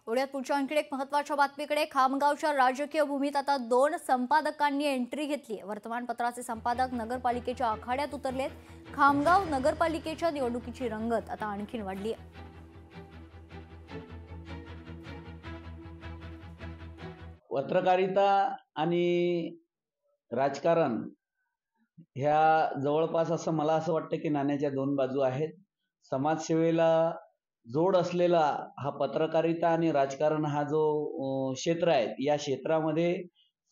पुण्यात पुढच्या आणखी एक महत्त्वाच्या बातमीकडे। खामगावच्या राजकीय भूमीत आता 2 संपादकांनी एंट्री घेतली आहे। वर्तमानपत्राचे संपादक नगरपालिकेच्या आखाड्यात उतरलेत। खामगाव नगरपालिकेच्या निवडणुकीची रंगत आता आणखीन वाढली आहे। पत्रकारिता आणि राजकारण ह्या जवळपास असं मला असं वाटतं की नाण्याच्या दोन बाजू आहेत। समाजसेवेला जोड असलेला हा पत्रकारिता आणि राजकारण हा जो क्षेत्र आहे, या क्षेत्रामध्ये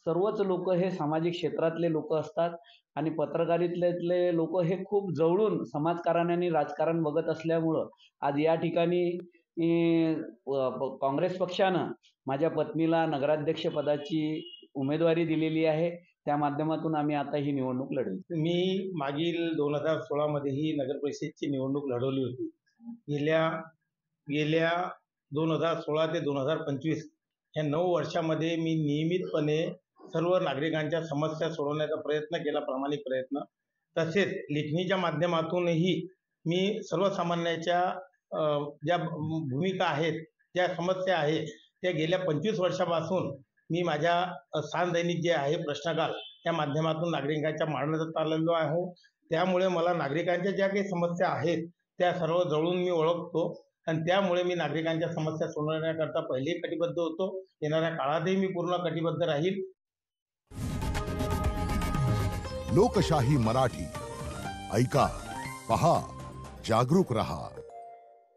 सर्वच लोक हे सामाजिक क्षेत्रातले लोक असतात आणि पत्रकारितेतले लोक हे खूप जवळून समाजकारण आणि राजकारण बघत असल्यामुळं आज या ठिकाणी काँग्रेस पक्षानं माझ्या पत्नीला नगराध्यक्ष पदाची उमेदवारी दिलेली आहे। त्या माध्यमातून आम्ही आता ही निवडणूक लढवली। मी मागील 2016 मध्ये ही नगर परिषदेची निवडणूक लढवली होती। गेल्या 2016 ते 2025 या 9 वर्षामध्ये मी नियमितपणे सर्व नागरिकांच्या समस्या सोडवण्याचा प्रयत्न केला, प्रामाणिक प्रयत्न। तसेच लेखणीच्या माध्यमातूनही मी सर्वसामान्यांच्या ज्या भूमिका आहेत, ज्या समस्या आहेत, त्या गेल्या 25 वर्षापासून मी माझ्या स्थान दैनिक जे आहे प्रश्नकाल त्या माध्यमातून नागरिकांच्या मांडण्यात आलेलो आहे। त्यामुळे मला नागरिकांच्या ज्या काही समस्या आहेत त्या सर्व जवळून मी ओळखतो आणि त्यामुळे मी नागरिकांच्या समस्या सोडवण्याकरता पहिले कटिबद्ध होतो। येणाऱ्या काळातही मी पूर्ण कटिबद्ध राहील। लोकशाही मराठी ऐका, पहा, जागरूक रहा।